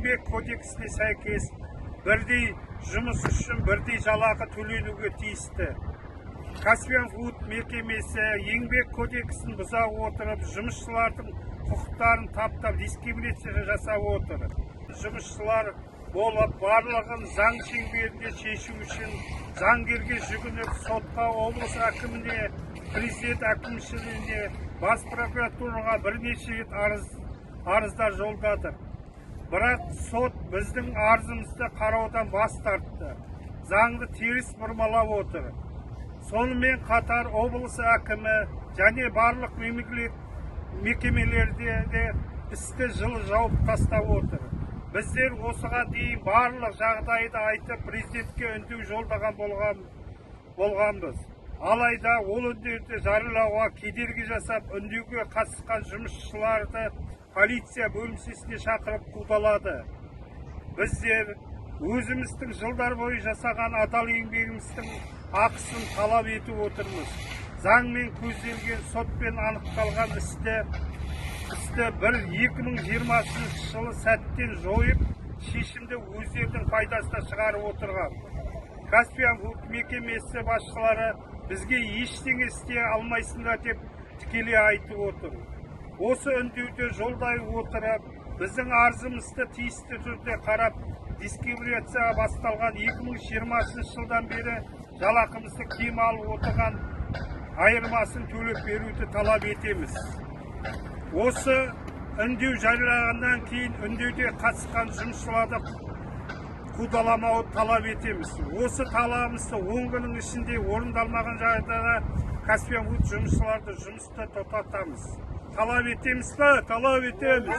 еңбек кодексіне сәйкес бірдей жұмыс үшін бірдей жалақы төленуге тиісті. Каспиан Фуд мекемесі еңбек кодексін бұза отырып, жұмысшылардың құқықтарын таптап, дискриминация жасап отыр. Жұмысшылар болып барлығын заң шеңберінде шешу үшін заңгерге жүгініп, сотқа, облыс әкіміне, президент әкімшілігіне, бас прокуратураға бірнеше рет арыздар жолдады. Бірақ сот біздің арызымызды қараудан бас тартты. Заңды теріс бұрмалап отыр. Сонымен қатар облыс әкімі және барлық мекемелерде де істі жылы жауып тастап отыр. Біздер осыған дейін барлық жағдайды айтып, президентке үндеу жолдаған болғанбыз. Алайда ол үндеуді жариялауға кедергі жасап, үндеуге қатысқан жұмысшыларды полиция бөлімшесіне шақырып қудалады. Біздер өзіміздің жылдар бойы жасаған адал еңбегіміздің ақысын талап етіп отырмыз. Заңмен көзделген, сотпен анықталған істі 2020 жылы сәттен жойып, шешімді өздерінің пайдасына шығарып отырған. Каспиан Фуд мекемесі басшылары бізге ештеңе істей алмайсыңдар деп тікелей айтып отыр. Осы үндеуді жолдай отырып, біздің арызымызды тиісті түрде қарап, дискриминацияға басталған 2020 жылдан бері жалақымызды кем алып отырған айырмасын төлеп беруді талап етеміз. Осы үндеу жариялағаннан кейін үндеуде қатысқан жұмысшыларды қудаламауды талап етеміз. Осы талабымызды 10 күннің ішінде орындалмаған жағдайда Каспиан Фуд жұмысшыларды жұмысты тоқтатамыз. Талап етеміз бе? Талап етеміз.